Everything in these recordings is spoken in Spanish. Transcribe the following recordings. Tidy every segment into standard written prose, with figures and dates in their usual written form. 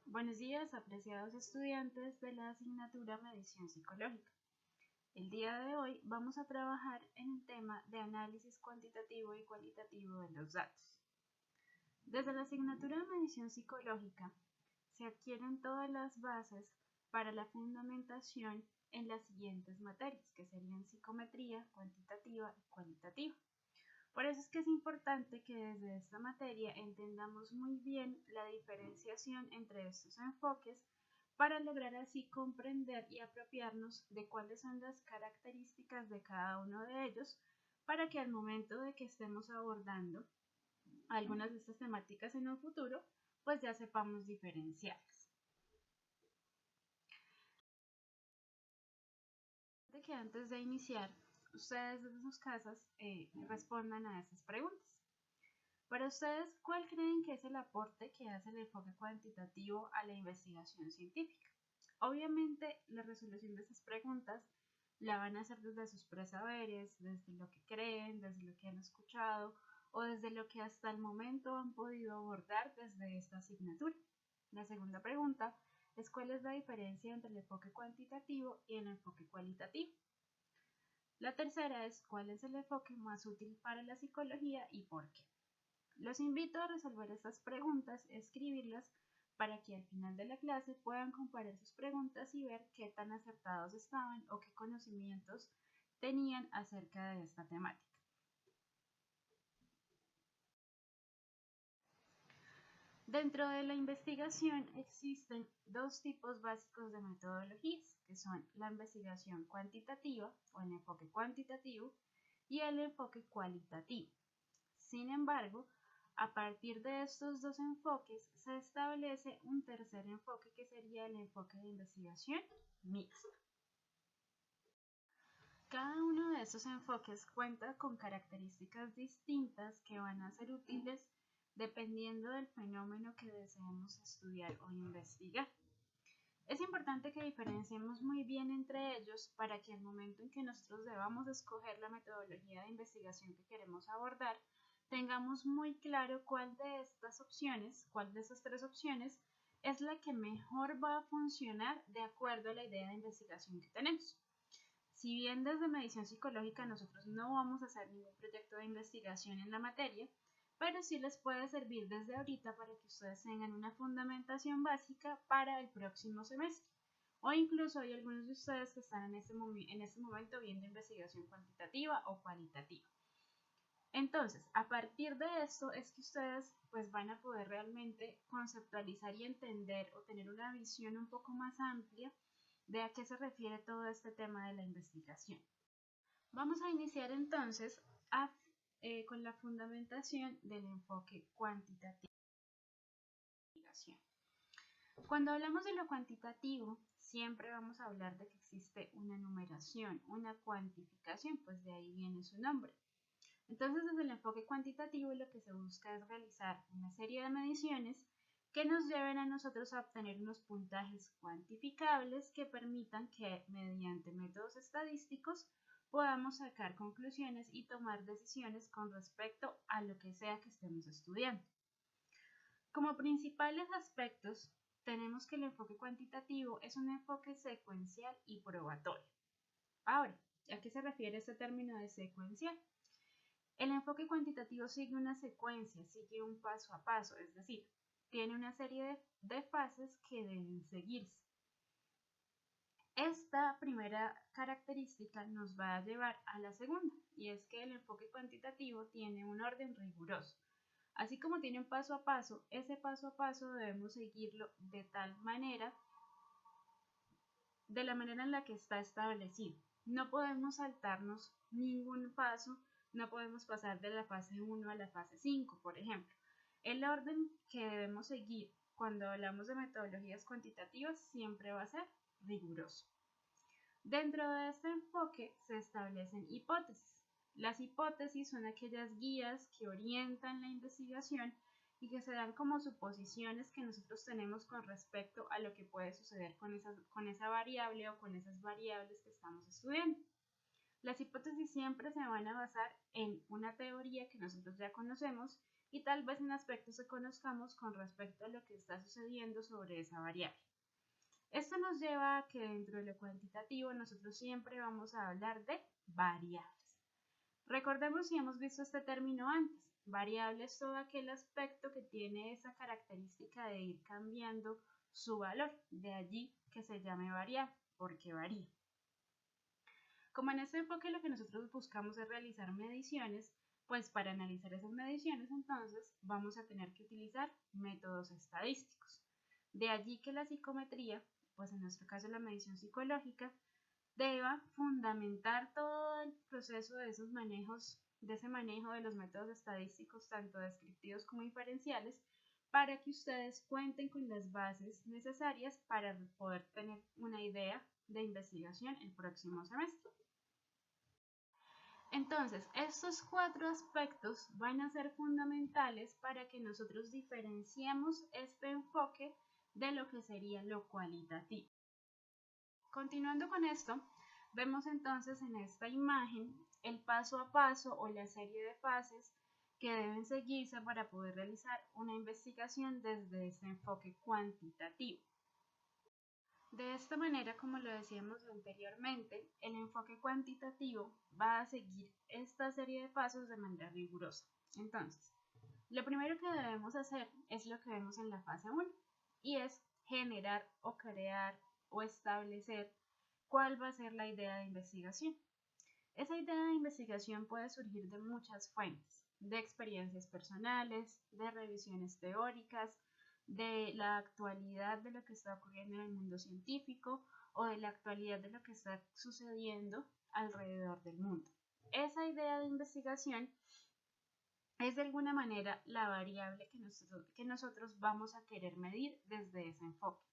Buenos días, apreciados estudiantes de la asignatura Medición Psicológica. El día de hoy vamos a trabajar en el tema de análisis cuantitativo y cualitativo de los datos. Desde la asignatura Medición Psicológica se adquieren todas las bases para la fundamentación en las siguientes materias, que serían psicometría, cuantitativa y cualitativa. Por eso es que es importante que desde esta materia entendamos muy bien la diferenciación entre estos enfoques para lograr así comprender y apropiarnos de cuáles son las características de cada uno de ellos para que al momento de que estemos abordando algunas de estas temáticas en un futuro, pues ya sepamos diferenciarlas. Que antes de iniciar, ustedes desde sus casas respondan a estas preguntas. Para ustedes, ¿cuál creen que es el aporte que hace el enfoque cuantitativo a la investigación científica? Obviamente, la resolución de estas preguntas la van a hacer desde sus presaberes, desde lo que creen, desde lo que han escuchado o desde lo que hasta el momento han podido abordar desde esta asignatura. La segunda pregunta es ¿cuál es la diferencia entre el enfoque cuantitativo y el enfoque cualitativo? La tercera es ¿cuál es el enfoque más útil para la psicología y por qué? Los invito a resolver estas preguntas, escribirlas para que al final de la clase puedan comparar sus preguntas y ver qué tan acertados estaban o qué conocimientos tenían acerca de esta temática. Dentro de la investigación existen dos tipos básicos de metodologías, que son la investigación cuantitativa o el enfoque cuantitativo y el enfoque cualitativo. Sin embargo, a partir de estos dos enfoques se establece un tercer enfoque que sería el enfoque de investigación mixta. Cada uno de estos enfoques cuenta con características distintas que van a ser útiles dependiendo del fenómeno que deseemos estudiar o investigar. Es importante que diferenciemos muy bien entre ellos para que al momento en que nosotros debamos escoger la metodología de investigación que queremos abordar, tengamos muy claro cuál de estas opciones, cuál de estas tres opciones es la que mejor va a funcionar de acuerdo a la idea de investigación que tenemos. Si bien desde medición psicológica nosotros no vamos a hacer ningún proyecto de investigación en la materia, pero sí les puede servir desde ahorita para que ustedes tengan una fundamentación básica para el próximo semestre. O incluso hay algunos de ustedes que están en este momento viendo investigación cuantitativa o cualitativa. Entonces, a partir de esto es que ustedes pues van a poder realmente conceptualizar y entender o tener una visión un poco más amplia de a qué se refiere todo este tema de la investigación. Vamos a iniciar entonces con la fundamentación del enfoque cuantitativo de la investigación. Cuando hablamos de lo cuantitativo, siempre vamos a hablar de que existe una numeración, una cuantificación, pues de ahí viene su nombre. Entonces, desde el enfoque cuantitativo lo que se busca es realizar una serie de mediciones que nos lleven a nosotros a obtener unos puntajes cuantificables que permitan que mediante métodos estadísticos podamos sacar conclusiones y tomar decisiones con respecto a lo que sea que estemos estudiando. Como principales aspectos, tenemos que el enfoque cuantitativo es un enfoque secuencial y probatorio. Ahora, ¿a qué se refiere este término de secuencial? El enfoque cuantitativo sigue una secuencia, sigue un paso a paso, es decir, tiene una serie de fases que deben seguirse. Esta primera característica nos va a llevar a la segunda, y es que el enfoque cuantitativo tiene un orden riguroso. Así como tiene un paso a paso, ese paso a paso debemos seguirlo de tal manera, de la manera en la que está establecido. No podemos saltarnos ningún paso, no podemos pasar de la fase 1 a la fase 5, por ejemplo. El orden que debemos seguir cuando hablamos de metodologías cuantitativas siempre va a ser riguroso. Dentro de este enfoque se establecen hipótesis. Las hipótesis son aquellas guías que orientan la investigación y que se dan como suposiciones que nosotros tenemos con respecto a lo que puede suceder con esa variable o con esas variables que estamos estudiando. Las hipótesis siempre se van a basar en una teoría que nosotros ya conocemos y tal vez en aspectos que conozcamos con respecto a lo que está sucediendo sobre esa variable. Esto nos lleva a que dentro de lo cuantitativo nosotros siempre vamos a hablar de variables. Recordemos si hemos visto este término antes. Variable es todo aquel aspecto que tiene esa característica de ir cambiando su valor, de allí que se llame variable, porque varía. Como en este enfoque lo que nosotros buscamos es realizar mediciones, pues para analizar esas mediciones entonces vamos a tener que utilizar métodos estadísticos. De allí que la psicometría, pues en nuestro caso la medición psicológica, deba fundamentar todo el proceso de esos manejos, de ese manejo de los métodos estadísticos, tanto descriptivos como inferenciales, para que ustedes cuenten con las bases necesarias para poder tener una idea de investigación el próximo semestre. Entonces, estos 4 aspectos van a ser fundamentales para que nosotros diferenciemos este enfoque de lo que sería lo cualitativo. Continuando con esto, vemos entonces en esta imagen el paso a paso o la serie de fases que deben seguirse para poder realizar una investigación desde este enfoque cuantitativo. De esta manera, como lo decíamos anteriormente, el enfoque cuantitativo va a seguir esta serie de pasos de manera rigurosa. Entonces, lo primero que debemos hacer es lo que vemos en la fase 1 y es generar o crear o establecer cuál va a ser la idea de investigación. Esa idea de investigación puede surgir de muchas fuentes, de experiencias personales, de revisiones teóricas, de la actualidad de lo que está ocurriendo en el mundo científico o de la actualidad de lo que está sucediendo alrededor del mundo. Esa idea de investigación es de alguna manera la variable que nosotros vamos a querer medir desde ese enfoque.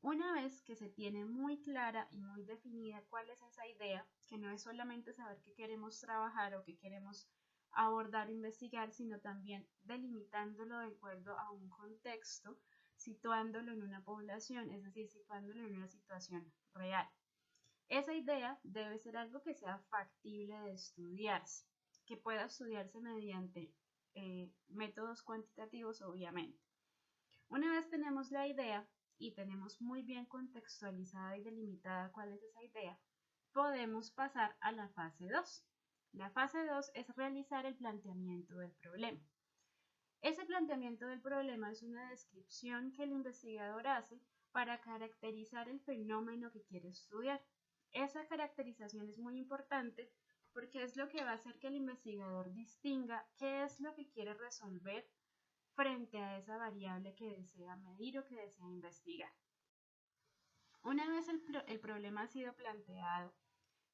Una vez que se tiene muy clara y muy definida cuál es esa idea, que no es solamente saber qué queremos trabajar o qué queremos abordar o investigar, sino también delimitándolo de acuerdo a un contexto, situándolo en una población, es decir, situándolo en una situación real. Esa idea debe ser algo que sea factible de estudiarse, que pueda estudiarse mediante métodos cuantitativos, obviamente. Una vez tenemos la idea y tenemos muy bien contextualizada y delimitada cuál es esa idea, podemos pasar a la fase 2. La fase 2 es realizar el planteamiento del problema. Ese planteamiento del problema es una descripción que el investigador hace para caracterizar el fenómeno que quiere estudiar. Esa caracterización es muy importante porque es lo que va a hacer que el investigador distinga qué es lo que quiere resolver frente a esa variable que desea medir o que desea investigar. Una vez el problema ha sido planteado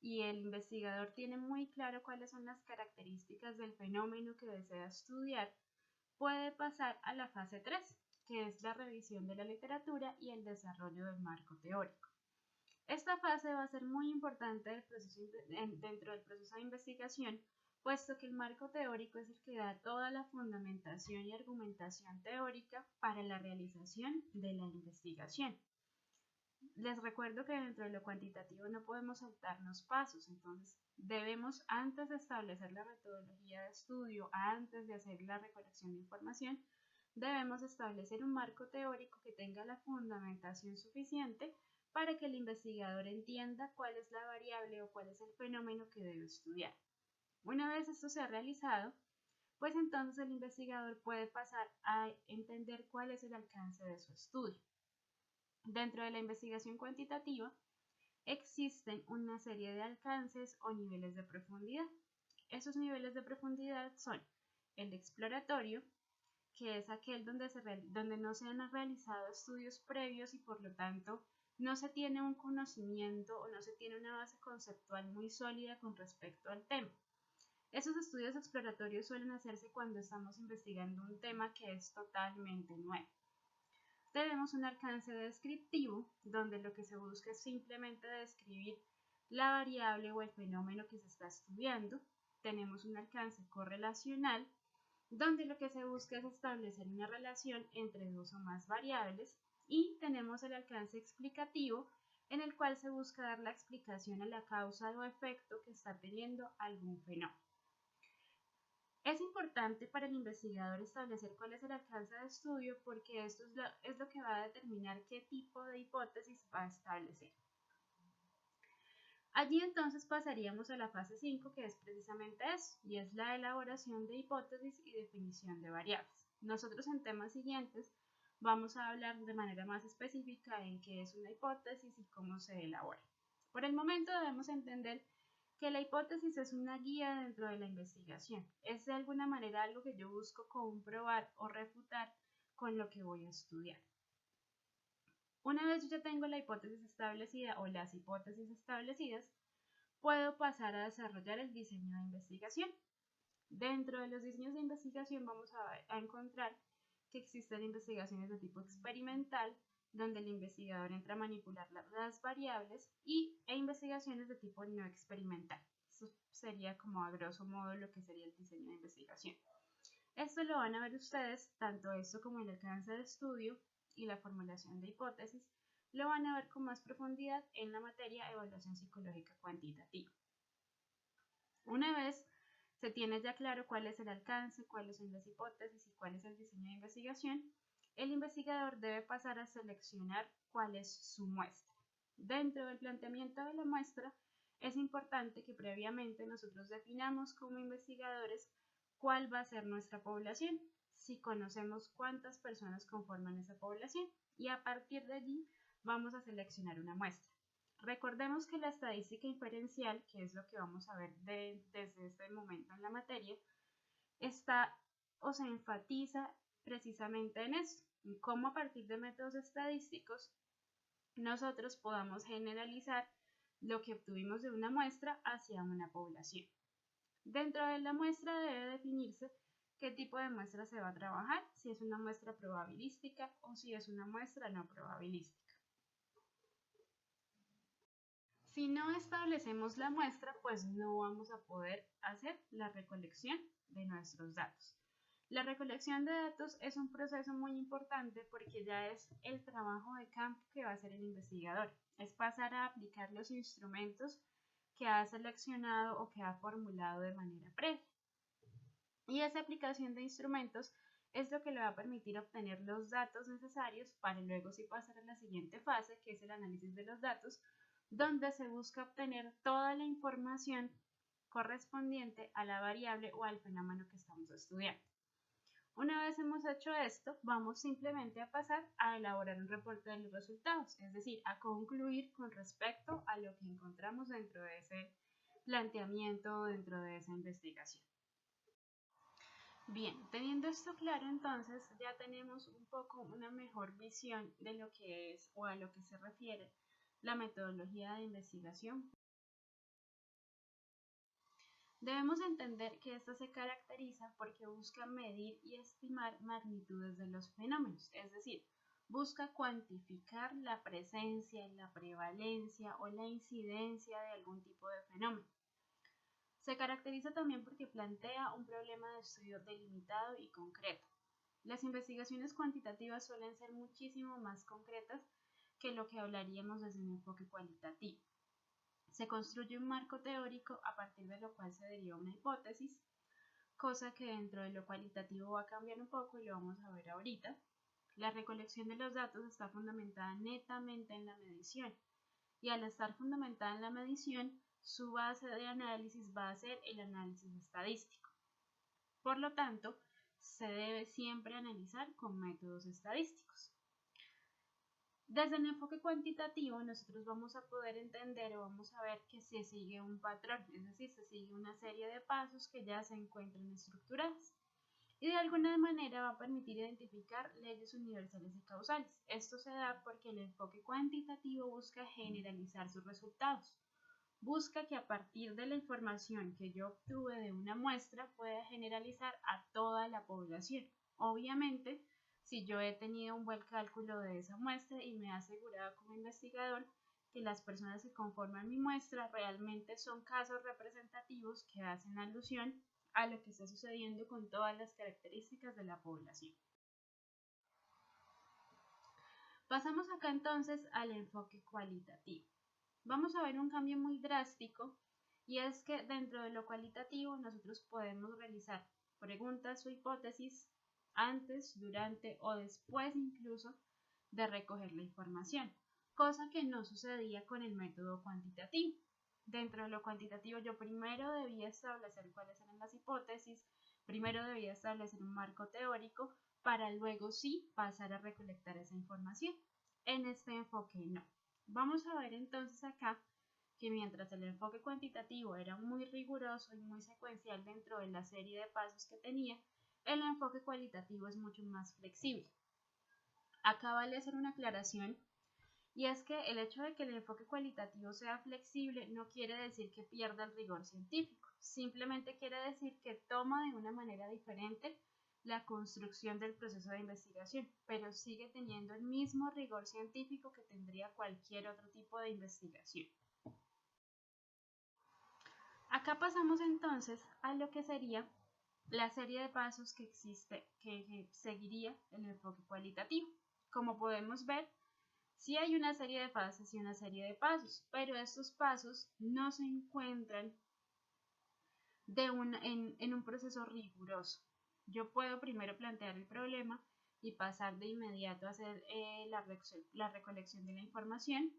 y el investigador tiene muy claro cuáles son las características del fenómeno que desea estudiar, puede pasar a la fase 3, que es la revisión de la literatura y el desarrollo del marco teórico. Esta fase va a ser muy importante dentro del proceso de investigación, puesto que el marco teórico es el que da toda la fundamentación y argumentación teórica para la realización de la investigación. Les recuerdo que dentro de lo cuantitativo no podemos saltarnos pasos, entonces debemos, antes de establecer la metodología de estudio, antes de hacer la recolección de información, debemos establecer un marco teórico que tenga la fundamentación suficiente para que el investigador entienda cuál es la variable o cuál es el fenómeno que debe estudiar. Una vez esto se ha realizado, pues entonces el investigador puede pasar a entender cuál es el alcance de su estudio. Dentro de la investigación cuantitativa existen una serie de alcances o niveles de profundidad. Esos niveles de profundidad son el exploratorio, que es aquel donde no se han realizado estudios previos y por lo tanto no se tiene un conocimiento o no se tiene una base conceptual muy sólida con respecto al tema. Esos estudios exploratorios suelen hacerse cuando estamos investigando un tema que es totalmente nuevo. Tenemos un alcance descriptivo, donde lo que se busca es simplemente describir la variable o el fenómeno que se está estudiando. Tenemos un alcance correlacional, donde lo que se busca es establecer una relación entre dos o más variables, y tenemos el alcance explicativo, en el cual se busca dar la explicación a la causa o efecto que está teniendo algún fenómeno. Es importante para el investigador establecer cuál es el alcance de estudio porque esto es lo que va a determinar qué tipo de hipótesis va a establecer. Allí entonces pasaríamos a la fase 5, que es precisamente eso, y es la elaboración de hipótesis y definición de variables. Nosotros en temas siguientes vamos a hablar de manera más específica en qué es una hipótesis y cómo se elabora. Por el momento debemos entender que la hipótesis es una guía dentro de la investigación. Es de alguna manera algo que yo busco comprobar o refutar con lo que voy a estudiar. Una vez yo ya tengo la hipótesis establecida o las hipótesis establecidas, puedo pasar a desarrollar el diseño de investigación. Dentro de los diseños de investigación vamos a encontrar que existen investigaciones de tipo experimental, donde el investigador entra a manipular las variables, e investigaciones de tipo no experimental. Eso sería como a grosso modo lo que sería el diseño de investigación. Esto lo van a ver ustedes, tanto esto como el alcance de estudio y la formulación de hipótesis, lo van a ver con más profundidad en la materia Evaluación Psicológica Cuantitativa. Una vez se tiene ya claro cuál es el alcance, cuáles son las hipótesis y cuál es el diseño de investigación, el investigador debe pasar a seleccionar cuál es su muestra. Dentro del planteamiento de la muestra, es importante que previamente nosotros definamos como investigadores cuál va a ser nuestra población, si conocemos cuántas personas conforman esa población, y a partir de allí vamos a seleccionar una muestra. Recordemos que la estadística inferencial, que es lo que vamos a ver desde este momento en la materia, está o se enfatiza precisamente en esto, en cómo a partir de métodos estadísticos nosotros podamos generalizar lo que obtuvimos de una muestra hacia una población. Dentro de la muestra debe definirse qué tipo de muestra se va a trabajar, si es una muestra probabilística o si es una muestra no probabilística. Si no establecemos la muestra, pues no vamos a poder hacer la recolección de nuestros datos. La recolección de datos es un proceso muy importante porque ya es el trabajo de campo que va a hacer el investigador. Es pasar a aplicar los instrumentos que ha seleccionado o que ha formulado de manera previa. Y esa aplicación de instrumentos es lo que le va a permitir obtener los datos necesarios para luego sí pasar a la siguiente fase, que es el análisis de los datos, donde se busca obtener toda la información correspondiente a la variable o al fenómeno que estamos estudiando. Una vez hemos hecho esto, vamos simplemente a pasar a elaborar un reporte de los resultados, es decir, a concluir con respecto a lo que encontramos dentro de ese planteamiento, dentro de esa investigación. Bien, teniendo esto claro, entonces ya tenemos un poco una mejor visión de lo que es o a lo que se refiere la metodología de investigación. Debemos entender que esta se caracteriza porque busca medir y estimar magnitudes de los fenómenos, es decir, busca cuantificar la presencia, la prevalencia o la incidencia de algún tipo de fenómeno. Se caracteriza también porque plantea un problema de estudio delimitado y concreto. Las investigaciones cuantitativas suelen ser muchísimo más concretas que lo que hablaríamos desde un enfoque cualitativo. Se construye un marco teórico a partir de lo cual se deriva una hipótesis, cosa que dentro de lo cualitativo va a cambiar un poco y lo vamos a ver ahorita. La recolección de los datos está fundamentada netamente en la medición, y al estar fundamentada en la medición, su base de análisis va a ser el análisis estadístico. Por lo tanto, se debe siempre analizar con métodos estadísticos. Desde el enfoque cuantitativo, nosotros vamos a poder entender o vamos a ver que se sigue un patrón, es decir, se sigue una serie de pasos que ya se encuentran estructurados y de alguna manera va a permitir identificar leyes universales y causales. Esto se da porque el enfoque cuantitativo busca generalizar sus resultados. Busca que a partir de la información que yo obtuve de una muestra pueda generalizar a toda la población. Obviamente, si yo he tenido un buen cálculo de esa muestra y me he asegurado como investigador que las personas que conforman mi muestra realmente son casos representativos que hacen alusión a lo que está sucediendo con todas las características de la población. Pasamos acá entonces al enfoque cualitativo. Vamos a ver un cambio muy drástico y es que dentro de lo cualitativo nosotros podemos realizar preguntas o hipótesis antes, durante o después incluso de recoger la información, cosa que no sucedía con el método cuantitativo. Dentro de lo cuantitativo yo primero debía establecer cuáles eran las hipótesis, primero debía establecer un marco teórico para luego sí pasar a recolectar esa información. En este enfoque no. Vamos a ver entonces acá que mientras el enfoque cuantitativo era muy riguroso y muy secuencial dentro de la serie de pasos que tenía, el enfoque cualitativo es mucho más flexible. Acá vale hacer una aclaración, y es que el hecho de que el enfoque cualitativo sea flexible no quiere decir que pierda el rigor científico, simplemente quiere decir que toma de una manera diferente la construcción del proceso de investigación, pero sigue teniendo el mismo rigor científico que tendría cualquier otro tipo de investigación. Acá pasamos entonces a lo que sería la serie de pasos que seguiría el enfoque cualitativo. Como podemos ver, sí hay una serie de fases y una serie de pasos, pero estos pasos no se encuentran en un proceso riguroso. Yo puedo primero plantear el problema y pasar de inmediato a hacer la recolección de la información,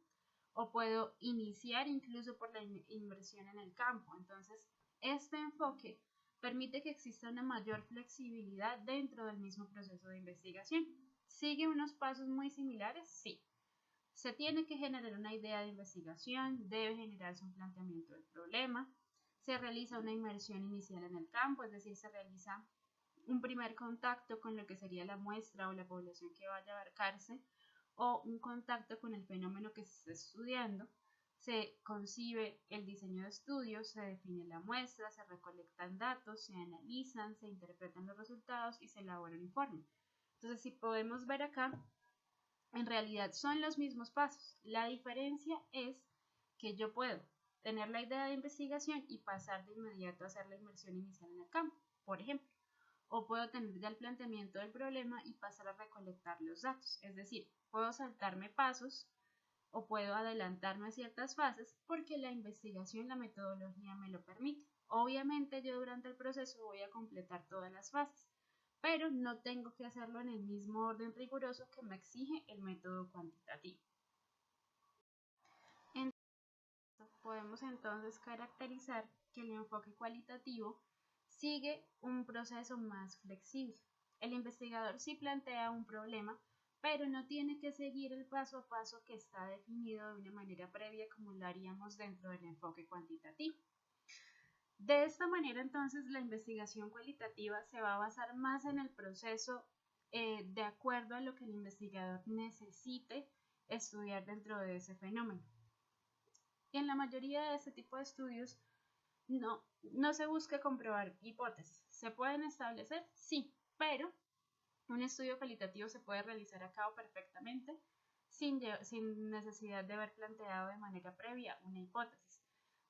o puedo iniciar incluso por la inversión en el campo. Entonces, este enfoque permite que exista una mayor flexibilidad dentro del mismo proceso de investigación. ¿Sigue unos pasos muy similares? Sí. Se tiene que generar una idea de investigación, debe generarse un planteamiento del problema, se realiza una inmersión inicial en el campo, es decir, se realiza un primer contacto con lo que sería la muestra o la población que vaya a abarcarse, o un contacto con el fenómeno que se está estudiando. Se concibe el diseño de estudios, se define la muestra, se recolectan datos, se analizan, se interpretan los resultados y se elabora un informe. Entonces, si podemos ver acá, en realidad son los mismos pasos. La diferencia es que yo puedo tener la idea de investigación y pasar de inmediato a hacer la inmersión inicial en el campo, por ejemplo. O puedo tener ya el planteamiento del problema y pasar a recolectar los datos. Es decir, puedo saltarme pasos o puedo adelantarme a ciertas fases porque la investigación, la metodología me lo permite. Obviamente yo durante el proceso voy a completar todas las fases, pero no tengo que hacerlo en el mismo orden riguroso que me exige el método cuantitativo. Podemos entonces caracterizar que el enfoque cualitativo sigue un proceso más flexible. El investigador sí plantea un problema, pero no tiene que seguir el paso a paso que está definido de una manera previa como lo haríamos dentro del enfoque cuantitativo. De esta manera, entonces, la investigación cualitativa se va a basar más en el proceso de acuerdo a lo que el investigador necesite estudiar dentro de ese fenómeno. Y en la mayoría de este tipo de estudios no se busca comprobar hipótesis. ¿Se pueden establecer? Sí, pero un estudio cualitativo se puede realizar a cabo perfectamente sin necesidad de haber planteado de manera previa una hipótesis,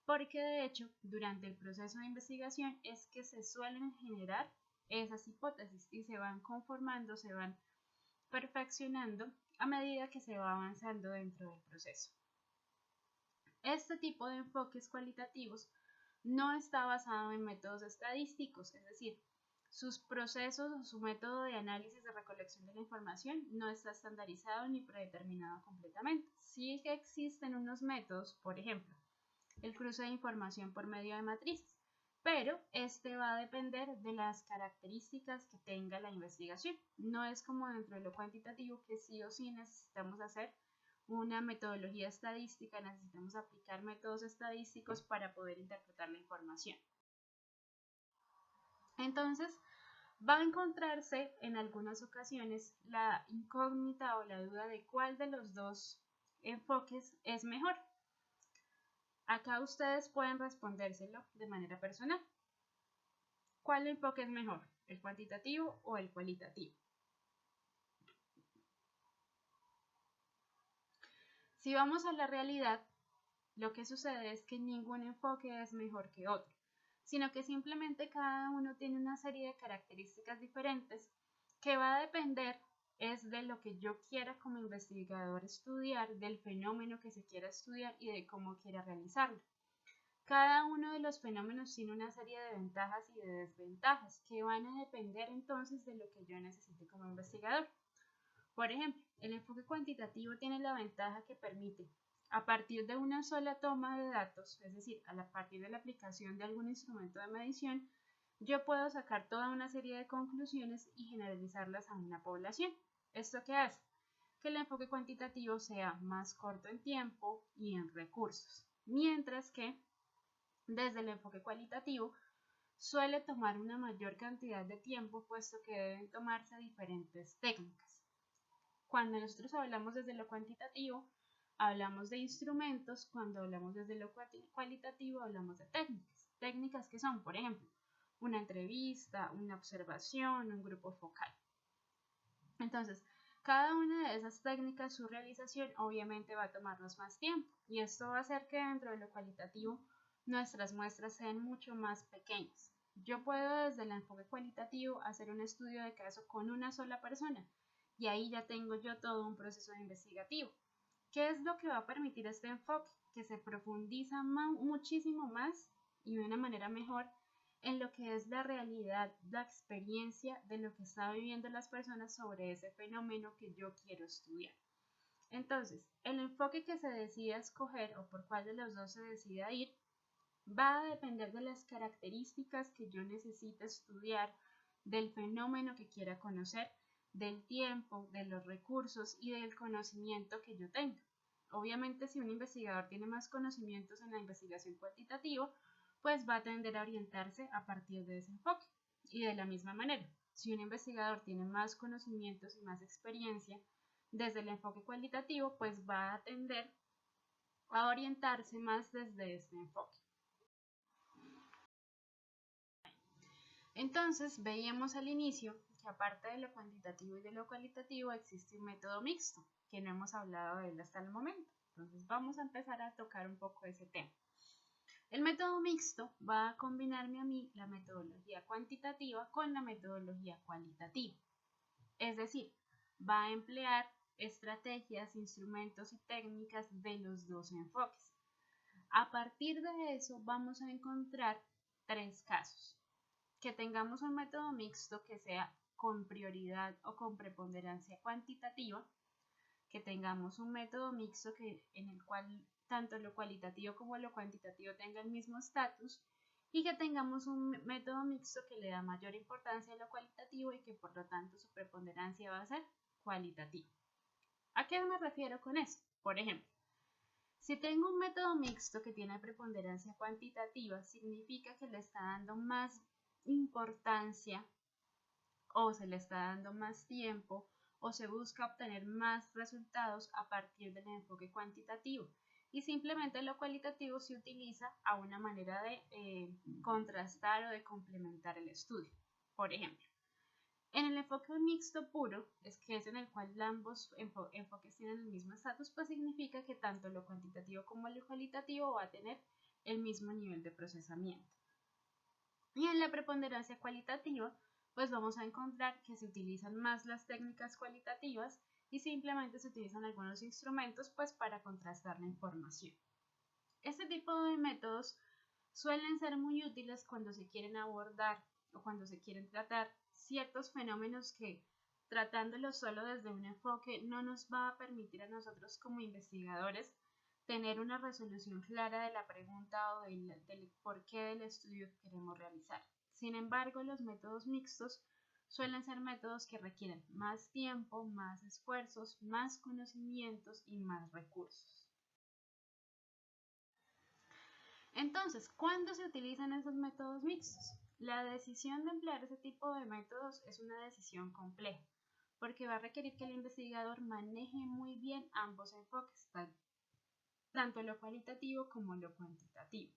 porque de hecho durante el proceso de investigación es que se suelen generar esas hipótesis y se van conformando, se van perfeccionando a medida que se va avanzando dentro del proceso. Este tipo de enfoques cualitativos no está basado en métodos estadísticos, es decir, sus procesos o su método de análisis de recolección de la información no está estandarizado ni predeterminado completamente. Sí que existen unos métodos, por ejemplo, el cruce de información por medio de matrices, pero este va a depender de las características que tenga la investigación. No es como dentro de lo cuantitativo que sí o sí necesitamos hacer una metodología estadística, necesitamos aplicar métodos estadísticos para poder interpretar la información. Entonces, va a encontrarse en algunas ocasiones la incógnita o la duda de cuál de los dos enfoques es mejor. Acá ustedes pueden respondérselo de manera personal. ¿Cuál enfoque es mejor, el cuantitativo o el cualitativo? Si vamos a la realidad, lo que sucede es que ningún enfoque es mejor que otro, sino que simplemente cada uno tiene una serie de características diferentes que va a depender es de lo que yo quiera como investigador estudiar, del fenómeno que se quiera estudiar y de cómo quiera realizarlo. Cada uno de los fenómenos tiene una serie de ventajas y de desventajas que van a depender entonces de lo que yo necesite como investigador. Por ejemplo, el enfoque cuantitativo tiene la ventaja que permite, a partir de una sola toma de datos, es decir, a partir de la aplicación de algún instrumento de medición, yo puedo sacar toda una serie de conclusiones y generalizarlas a una población. ¿Esto qué hace? Que el enfoque cuantitativo sea más corto en tiempo y en recursos, mientras que desde el enfoque cualitativo suele tomar una mayor cantidad de tiempo, puesto que deben tomarse diferentes técnicas. Cuando nosotros hablamos desde lo cuantitativo, hablamos de instrumentos; cuando hablamos desde lo cualitativo, hablamos de técnicas. Técnicas que son, por ejemplo, una entrevista, una observación, un grupo focal. Entonces, cada una de esas técnicas, su realización obviamente va a tomarnos más tiempo, y esto va a hacer que dentro de lo cualitativo nuestras muestras sean mucho más pequeñas. Yo puedo desde el enfoque cualitativo hacer un estudio de caso con una sola persona, y ahí ya tengo yo todo un proceso investigativo. ¿Qué es lo que va a permitir este enfoque? Que se profundiza muchísimo más y de una manera mejor en lo que es la realidad, la experiencia de lo que están viviendo las personas sobre ese fenómeno que yo quiero estudiar. Entonces, el enfoque que se decida escoger o por cuál de los dos se decida ir va a depender de las características que yo necesite estudiar, del fenómeno que quiera conocer, del tiempo, de los recursos y del conocimiento que yo tenga. Obviamente, si un investigador tiene más conocimientos en la investigación cuantitativa, pues va a tender a orientarse a partir de ese enfoque. Y de la misma manera, si un investigador tiene más conocimientos y más experiencia desde el enfoque cualitativo, pues va a tender a orientarse más desde este enfoque. Entonces, veíamos al inicio que aparte de lo cuantitativo y de lo cualitativo existe un método mixto, que no hemos hablado de él hasta el momento. Entonces, vamos a empezar a tocar un poco ese tema. El método mixto va a combinarme a mí la metodología cuantitativa con la metodología cualitativa. Es decir, va a emplear estrategias, instrumentos y técnicas de los dos enfoques. A partir de eso vamos a encontrar tres casos. Que tengamos un método mixto que sea con prioridad o con preponderancia cuantitativa, que tengamos un método mixto en el cual tanto lo cualitativo como lo cuantitativo tengan el mismo estatus, y que tengamos un método mixto que le da mayor importancia a lo cualitativo y que por lo tanto su preponderancia va a ser cualitativa. ¿A qué me refiero con esto? Por ejemplo, si tengo un método mixto que tiene preponderancia cuantitativa, significa que le está dando más importancia o se le está dando más tiempo o se busca obtener más resultados a partir del enfoque cuantitativo, y simplemente lo cualitativo se utiliza a una manera de contrastar o de complementar el estudio. Por ejemplo, en el enfoque mixto puro, que es en el cual ambos enfoques tienen el mismo estatus, pues significa que tanto lo cuantitativo como lo cualitativo va a tener el mismo nivel de procesamiento. Y en la preponderancia cualitativa, pues vamos a encontrar que se utilizan más las técnicas cualitativas y simplemente se utilizan algunos instrumentos pues para contrastar la información. Este tipo de métodos suelen ser muy útiles cuando se quieren abordar o cuando se quieren tratar ciertos fenómenos que, tratándolos solo desde un enfoque, no nos va a permitir a nosotros como investigadores tener una resolución clara de la pregunta o del porqué del estudio que queremos realizar. Sin embargo, los métodos mixtos suelen ser métodos que requieren más tiempo, más esfuerzos, más conocimientos y más recursos. Entonces, ¿cuándo se utilizan esos métodos mixtos? La decisión de emplear ese tipo de métodos es una decisión compleja, porque va a requerir que el investigador maneje muy bien ambos enfoques, tanto lo cualitativo como lo cuantitativo.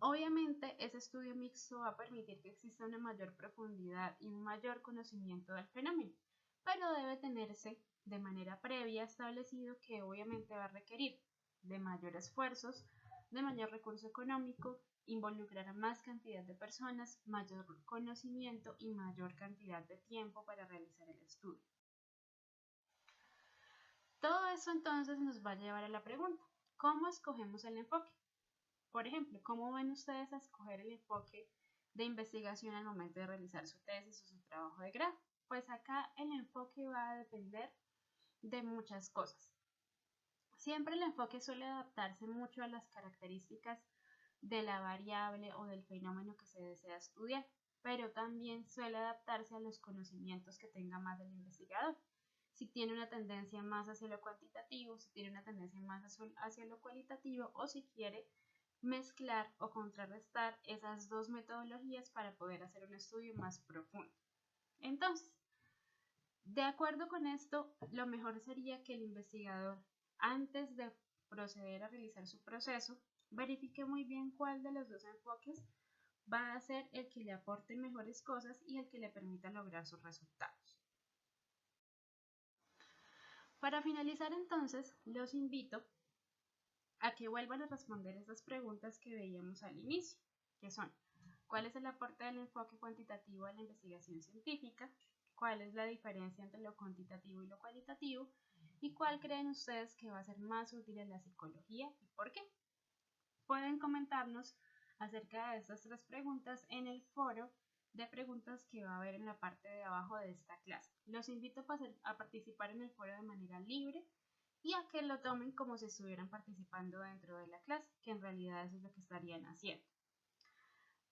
Obviamente, ese estudio mixto va a permitir que exista una mayor profundidad y un mayor conocimiento del fenómeno, pero debe tenerse de manera previa establecido que obviamente va a requerir de mayor esfuerzos, de mayor recurso económico, involucrar a más cantidad de personas, mayor conocimiento y mayor cantidad de tiempo para realizar el estudio. Todo eso entonces nos va a llevar a la pregunta: ¿cómo escogemos el enfoque? Por ejemplo, ¿cómo van ustedes a escoger el enfoque de investigación al momento de realizar su tesis o su trabajo de grado? Pues acá el enfoque va a depender de muchas cosas. Siempre el enfoque suele adaptarse mucho a las características de la variable o del fenómeno que se desea estudiar, pero también suele adaptarse a los conocimientos que tenga más el investigador. Si tiene una tendencia más hacia lo cuantitativo, si tiene una tendencia más hacia lo cualitativo, o si quiere mezclar o contrarrestar esas dos metodologías para poder hacer un estudio más profundo. Entonces, de acuerdo con esto, lo mejor sería que el investigador, antes de proceder a realizar su proceso, verifique muy bien cuál de los dos enfoques va a ser el que le aporte mejores cosas y el que le permita lograr sus resultados. Para finalizar entonces, los invito a que vuelvan a responder esas preguntas que veíamos al inicio, que son: ¿cuál es el aporte del enfoque cuantitativo a la investigación científica? ¿Cuál es la diferencia entre lo cuantitativo y lo cualitativo? ¿Y cuál creen ustedes que va a ser más útil en la psicología y por qué? Pueden comentarnos acerca de estas tres preguntas en el foro de preguntas que va a haber en la parte de abajo de esta clase. Los invito a participar en el foro de manera libre y a que lo tomen como si estuvieran participando dentro de la clase, que en realidad eso es lo que estarían haciendo.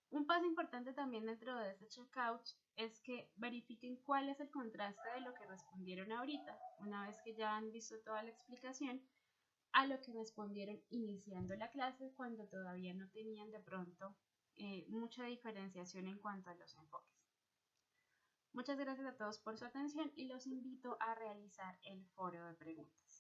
Un paso importante también dentro de este checkout es que verifiquen cuál es el contraste de lo que respondieron ahorita, una vez que ya han visto toda la explicación, a lo que respondieron iniciando la clase cuando todavía no tenían de pronto mucha diferenciación en cuanto a los enfoques. Muchas gracias a todos por su atención y los invito a realizar el foro de preguntas.